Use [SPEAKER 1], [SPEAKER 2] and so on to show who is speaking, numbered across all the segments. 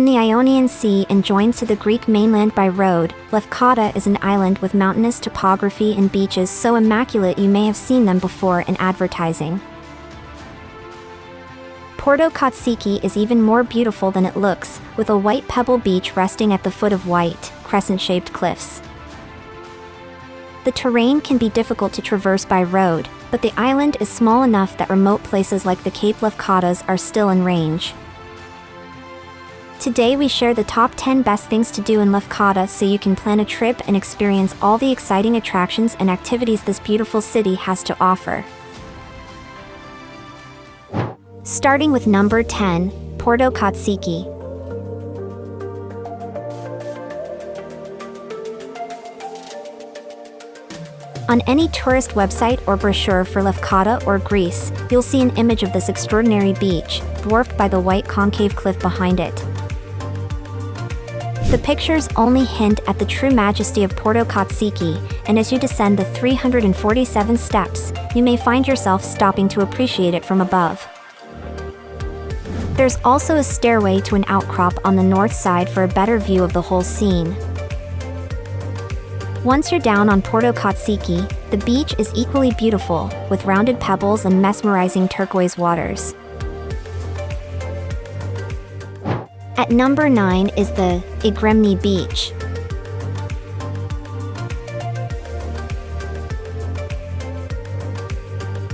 [SPEAKER 1] in the Ionian Sea and joins to the Greek mainland by road, Lefkada is an island with mountainous topography and beaches so immaculate you may have seen them before in advertising. Porto Katsiki is even more beautiful than it looks, with a white pebble beach resting at the foot of white, crescent-shaped cliffs. The terrain can be difficult to traverse by road, but the island is small enough that remote places like the Cape Lefkadas are still in range. Today we share the top 10 best things to do in Lefkada so you can plan a trip and experience all the exciting attractions and activities this beautiful city has to offer. Starting with number 10, Porto Katsiki. On any tourist website or brochure for Lefkada or Greece, you'll see an image of this extraordinary beach, dwarfed by the white concave cliff behind it. The pictures only hint at the true majesty of Porto Katsiki, and as you descend the 347 steps, you may find yourself stopping to appreciate it from above. There's also a stairway to an outcrop on the north side for a better view of the whole scene. Once you're down on Porto Katsiki, the beach is equally beautiful, with rounded pebbles and mesmerizing turquoise waters. At number 9 is the Egremni Beach.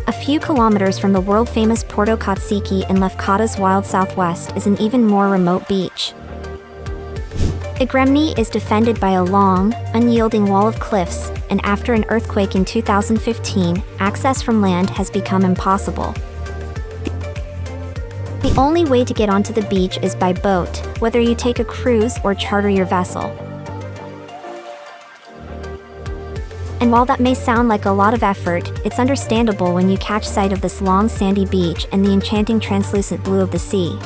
[SPEAKER 1] A few kilometers from the world-famous Porto Katsiki in Lefkada's wild southwest is an even more remote beach. Egremni is defended by a long, unyielding wall of cliffs, and after an earthquake in 2015, access from land has become impossible. The only way to get onto the beach is by boat, whether you take a cruise or charter your vessel. And while that may sound like a lot of effort, it's understandable when you catch sight of this long sandy beach and the enchanting translucent blue of the sea.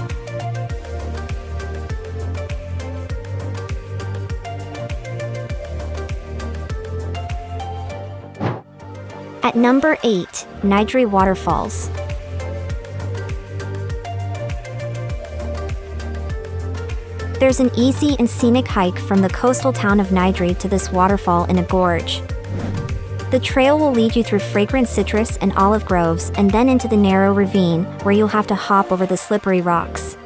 [SPEAKER 1] At number 8, Nydri Waterfalls. There's an easy and scenic hike from the coastal town of Nydri to this waterfall in a gorge. The trail will lead you through fragrant citrus and olive groves and then into the narrow ravine, where you'll have to hop over the slippery rocks.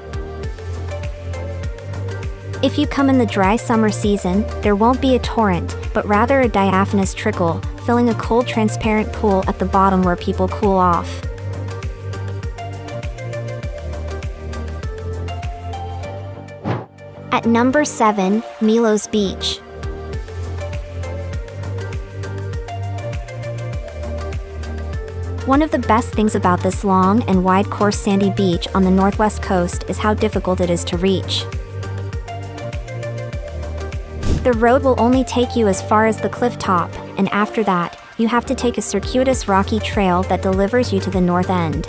[SPEAKER 1] If you come in the dry summer season, there won't be a torrent, but rather a diaphanous trickle, filling a cold transparent pool at the bottom where people cool off. At number 7, Milos Beach. One of the best things about this long and wide coarse sandy beach on the northwest coast is how difficult it is to reach. The road will only take you as far as the cliff top, and after that, you have to take a circuitous rocky trail that delivers you to the north end.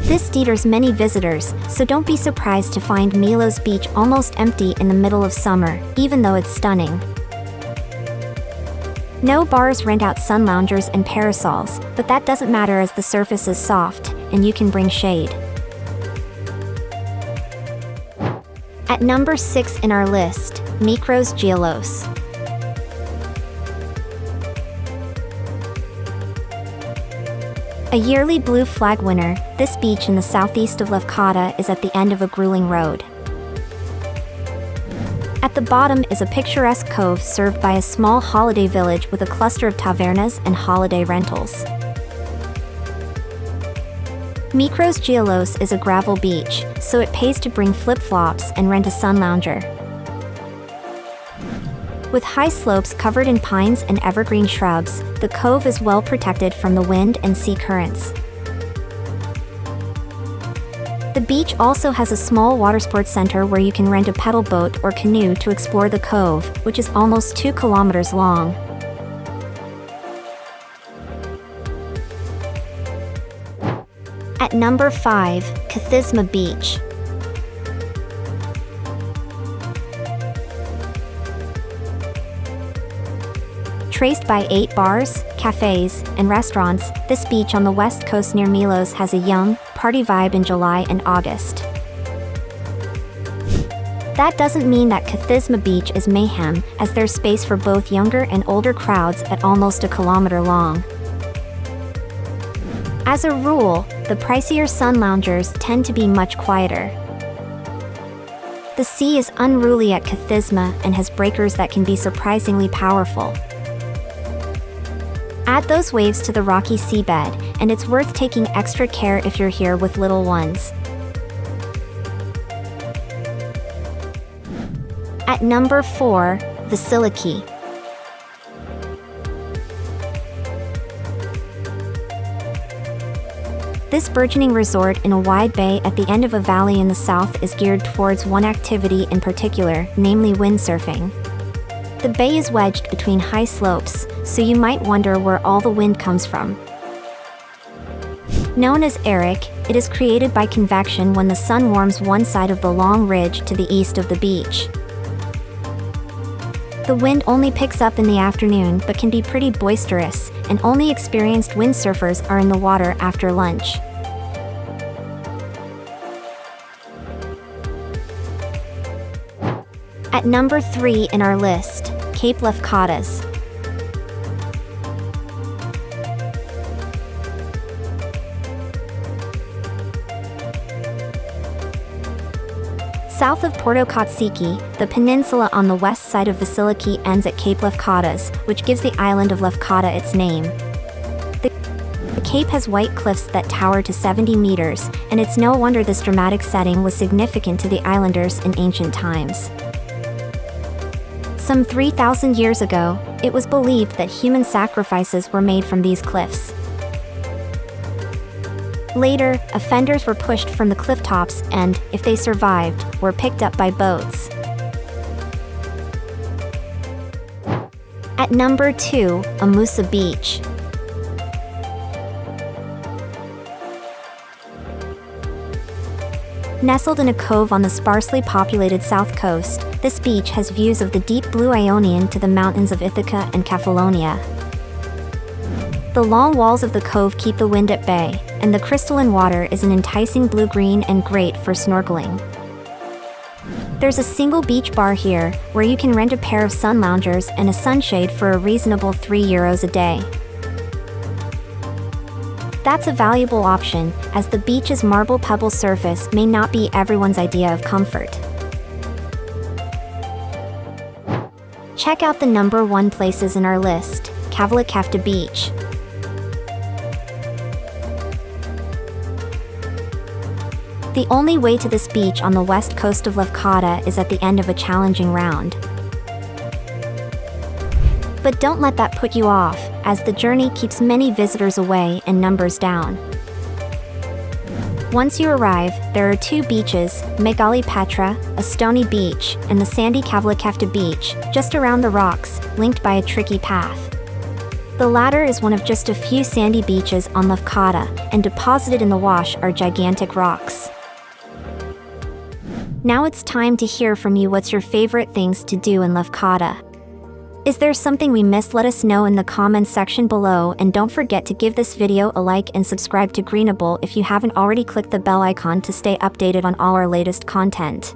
[SPEAKER 1] This deters many visitors, so don't be surprised to find Milos Beach almost empty in the middle of summer, even though it's stunning. No bars rent out sun loungers and parasols, but that doesn't matter as the surface is soft, and you can bring shade. At number 6 in our list, Mikros Gialos. A yearly Blue Flag winner, this beach in the southeast of Lefkada is at the end of a grueling road. At the bottom is a picturesque cove served by a small holiday village with a cluster of tavernas and holiday rentals. Mikros Gialos is a gravel beach, so it pays to bring flip-flops and rent a sun lounger. With high slopes covered in pines and evergreen shrubs, the cove is well protected from the wind and sea currents. The beach also has a small watersports center where you can rent a pedal boat or canoe to explore the cove, which is almost 2 kilometers long. At number 5, Kathisma Beach. Traced by 8 bars, cafes, and restaurants, this beach on the west coast near Milos has a young, party vibe in July and August. That doesn't mean that Kathisma Beach is mayhem, as there's space for both younger and older crowds at almost a kilometer long. As a rule, the pricier sun loungers tend to be much quieter. The sea is unruly at Kathisma and has breakers that can be surprisingly powerful. Add those waves to the rocky seabed, and it's worth taking extra care if you're here with little ones. At number 4, Vasiliki. This burgeoning resort in a wide bay at the end of a valley in the south is geared towards one activity in particular, namely windsurfing. The bay is wedged between high slopes, so you might wonder where all the wind comes from. Known as Eric, it is created by convection when the sun warms one side of the long ridge to the east of the beach. The wind only picks up in the afternoon but can be pretty boisterous, and only experienced windsurfers are in the water after lunch. At number 3 in our list, Cape Lefkadas. South of Porto Katsiki, the peninsula on the west side of Vasiliki ends at Cape Lefkadas, which gives the island of Lefkada its name. The cape has white cliffs that tower to 70 meters, and it's no wonder this dramatic setting was significant to the islanders in ancient times. Some 3,000 years ago, it was believed that human sacrifices were made from these cliffs. Later, offenders were pushed from the cliff tops and, if they survived, were picked up by boats. At number 2, Ammoussa Beach. Nestled in a cove on the sparsely populated south coast, this beach has views of the deep blue Ionian to the mountains of Ithaca and Kefalonia. The long walls of the cove keep the wind at bay, and the crystalline water is an enticing blue-green and great for snorkeling. There's a single beach bar here, where you can rent a pair of sun loungers and a sunshade for a reasonable €3 a day. That's a valuable option, as the beach's marble pebble surface may not be everyone's idea of comfort. Check out the number 1 places in our list, Kavalikefta Beach. The only way to this beach on the west coast of Lefkada is at the end of a challenging round. But don't let that put you off, as the journey keeps many visitors away and numbers down. Once you arrive, there are 2 beaches, Megali Petra, a stony beach, and the sandy Kavalikefta Beach, just around the rocks, linked by a tricky path. The latter is one of just a few sandy beaches on Lefkada, and deposited in the wash are gigantic rocks. Now it's time to hear from you. What's your favorite things to do in Lefkada? Is there something we missed? Let us know in the comments section below, and don't forget to give this video a like and subscribe to Greenable if you haven't already. Click the bell icon to stay updated on all our latest content.